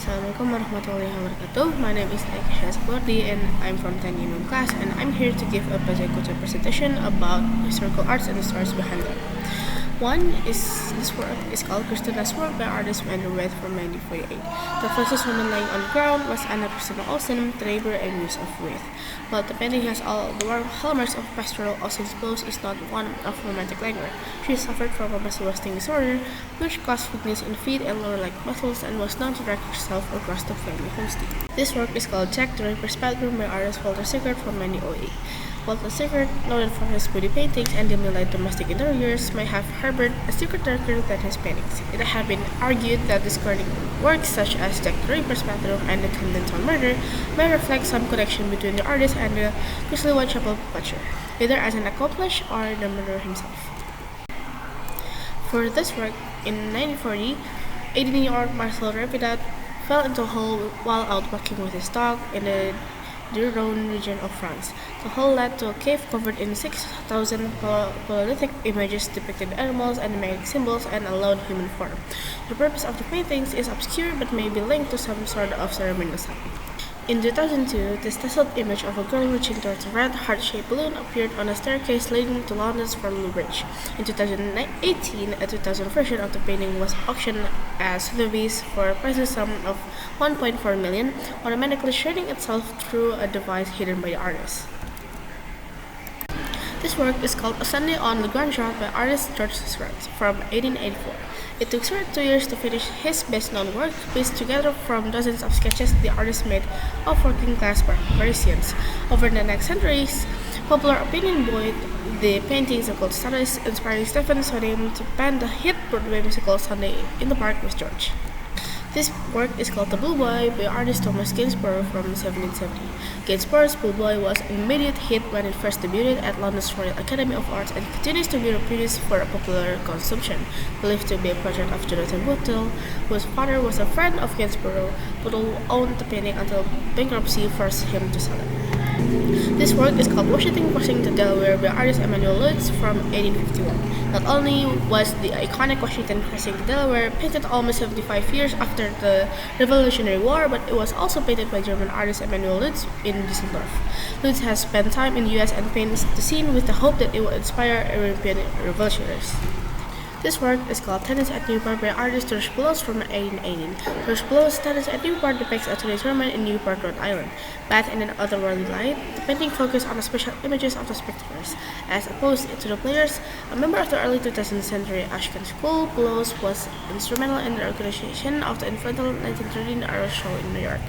Assalamualaikum warahmatullahi wabarakatuh. My name is Aikasha Sabordi and I'm from 10 Unum class, and I'm here to give a pechakuca presentation about historical arts and the stories behind them. This work is called Christina's Work by artist Andrew Wade from 1948. The first woman lying on the ground was Anna Christina Olsen, the neighbor and muse of Wade. While the painting has all the hallmarks of pastoral, Olsen's prose is not one of romantic languor. She suffered from a muscle wasting disorder, which caused weakness in feet and lower leg muscles, and was known to drag herself across the family homestead. This work is called Jack the Ripper's Bedroom by artist Walter Sickert from 1908. Walter Sickert, noted for his beauty paintings and dimly domestic interiors, may have harbored a secret darker than his paintings. It has been argued that discarding works such as Jack the Ripper's Bedroom and the Camden Town Murder may reflect some connection between the artist and the grisly Whitechapel butcher, either as an accomplice or the murderer himself. For this work, in 1940, 18-year-old Marcel Repidat fell into a hole while out walking with his dog in the Rhone region of France. The hole led to a cave covered in 6,000 paleolithic images depicting animals, animated symbols, and a lone human form. The purpose of the paintings is obscure but may be linked to some sort of ceremonial site. In 2002, this dazzled image of a girl reaching towards a red heart-shaped balloon appeared on a staircase leading to London's Waterloo Bridge. In 2018, a 2000 version of the painting was auctioned as Sotheby's for a priceless sum of $1.4 million, automatically shading itself through a device hidden by the artist. This work is called A Sunday on the Grand Route by artist George Seurat from 1884. It took Seurat 2 years to finish his best-known work, pieced together from dozens of sketches the artist made of working-class Parisians. Over the next centuries, popular opinion buoyed the painting's occult status, inspiring Stephen Sondheim to pen the hit Broadway musical Sunday in the Park with George. This work is called The Blue Boy by artist Thomas Gainsborough from 1770. Gainsborough's Blue Boy was an immediate hit when it first debuted at London's Royal Academy of Arts and continues to be reproduced for popular consumption. Believed to be a portrait of Jonathan Bootle, whose father was a friend of Gainsborough, Bootle owned the painting until bankruptcy forced him to sell it. This work is called Washington Crossing the Delaware by artist Emmanuel Lutz from 1851. Not only was the iconic Washington Crossing the Delaware painted almost 75 years after the Revolutionary War, but it was also painted by German artist Emmanuel Lutz in Düsseldorf. Lutz has spent time in the US and paints the scene with the hope that it will inspire European revolutionaries. This work is called Tennis at Newport by artist George Blows from 1818. George Blows' Tennis at Newport depicts a tennis tournament in Newport, Rhode Island. Bathed in an otherworldly light, the painting focuses on the special images of the spectators. As opposed to the players, a member of the early 20th century Ashcan School, Blows was instrumental in the organization of the influential 1913 Aero Show in New York.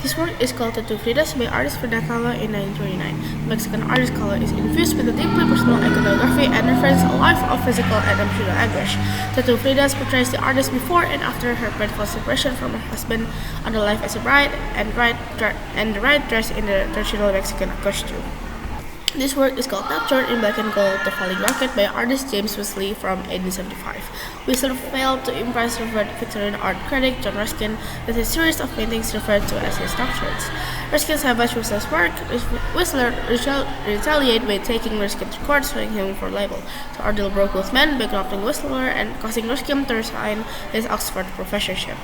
This work is called The Two Fridas by artist Frida Kahlo in 1929. The Mexican artist Kahlo is infused with a deeply personal iconography and reference a life of physical and emotional anguish. The Two Fridas portrays the artist before and after her painful separation from her husband, on the life as a bride, and the bride dressed in the traditional Mexican costume. This work is called Nocturne in Black and Gold, The Falling Rocket by artist James Wesley from 1875. Wesley failed to impress revered Victorian art critic John Ruskin with his series of paintings referred to as his Nocturnes. Ruskin savaged Wesley's work. Whistler retaliated by taking Ruskin to court, suing him for libel. The ordeal broke both men, bankrupting Whistler and causing Ruskin to resign his Oxford professorship.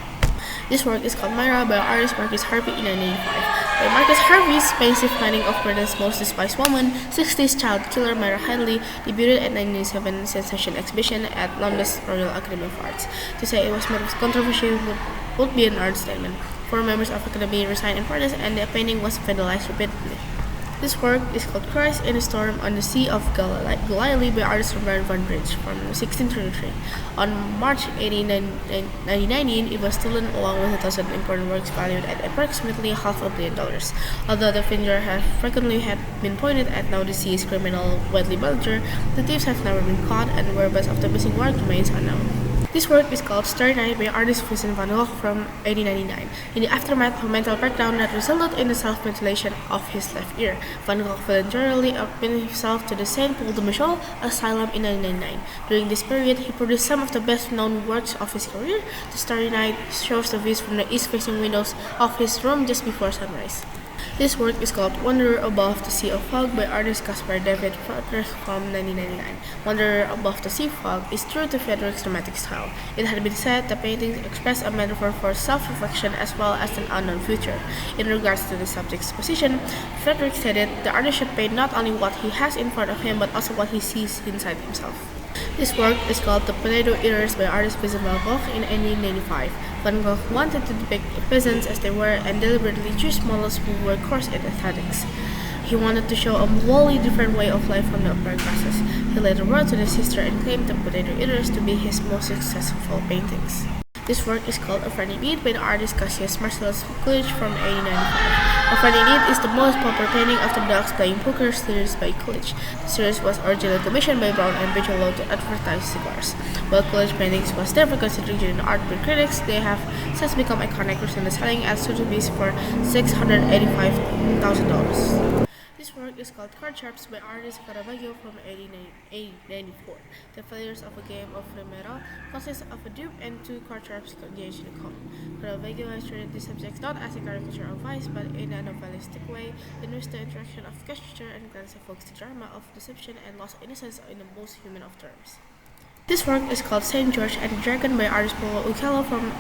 This work is called Myra by artist Marcus Harvey in 1985. By Marcus Harvey's pensive painting of Britain's most despised woman, 60s child killer Myra Hindley debuted at 1997 Sensation exhibition at London's Royal Academy of Arts. To say it was met with controversy would be an understatement. 4 members of the Academy resigned in protest, and the painting was vandalized repeatedly. This work is called Christ in a Storm on the Sea of Galilee by artist Robert Van Bridge from 1633. On March 18, 1919, it was stolen along with 1,000 important works valued at approximately $500 million. Although the finger had frequently been pointed at now deceased criminal Whitley Bulger, the thieves have never been caught, and the whereabouts of the missing work remains unknown. This work is called Starry Night by artist Vincent van Gogh from 1899. In the aftermath of a mental breakdown that resulted in the self-mutilation of his left ear, Van Gogh voluntarily appointed himself to the Saint Paul de Michel Asylum in 1999. During this period, he produced some of the best-known works of his career. The Starry Night shows the views from the east-facing windows of his room just before sunrise. This work is called Wanderer Above the Sea of Fog by artist Caspar David Friedrich from 1999. Wanderer Above the Sea of Fog is true to Friedrich's romantic style. It had been said the painting expressed a metaphor for self-reflection as well as an unknown future. In regards to the subject's position, Friedrich stated the artist should paint not only what he has in front of him but also what he sees inside himself. This work is called The Potato Eaters by artist Vincent van Gogh in 1895. Van Gogh wanted to depict peasants as they were and deliberately chose models who were coarse in aesthetics. He wanted to show a wholly different way of life from the upper classes. He later wrote to his sister and claimed The Potato Eaters to be his most successful paintings. This work is called A Friendly Need by the artist Cassius Marcellus Coolidge from 1895. A Friendly Need is the most popular painting of the dogs playing poker series by Coolidge. The series was originally commissioned by Brown and Bigelow to advertise cigars. While Coolidge paintings was never considered good in art by critics, they have since become iconic, recently selling at Sotheby's for $685,000. This work is called Card Sharps by artist Caravaggio from 1894. The failures of a game of Primero consists of a dupe and two card sharps engaged in a con. Caravaggio has treated these subjects not as a caricature of vice, but in a novelistic way in which the interaction of gesture and glance evokes the drama of deception and lost innocence in the most human of terms. This work is called Saint George and the Dragon by artist Paulo Uccello from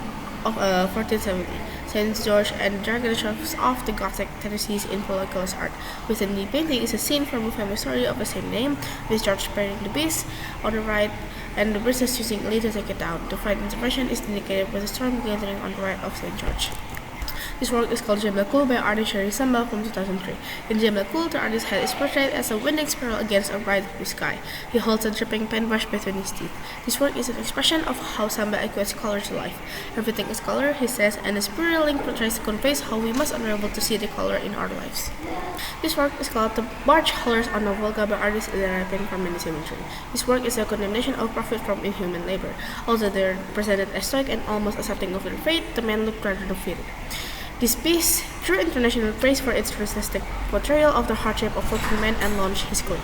1470. Saint George and the Dragon shows off the Gothic tendencies in Paulo Uccello's art. Within the painting is a scene from a famous story of the same name, with George sparing the beast on the right and the princess using Lee to take it down. The fight intervention is indicated with a storm gathering on the right of Saint George. This work is called Jim Cool by artist Sherry Samba from 2003. In Jim Cool, the artist head is portrayed as a winding sparrow against a bright blue sky. He holds a dripping paintbrush between his teeth. This work is an expression of how Samba equates color to life. Everything is color, he says, and his brilliant portraits conveys how we must unravel to see the color in our lives. This work is called The Barge Haulers on the Volga by artist Ilya Repin from 1973. This work is a condemnation of profit from inhuman labor. Although they are presented as stoic and almost accepting of their fate, the men look rather defeated. This piece drew international praise for its realistic portrayal of the hardship of working men and launched his career.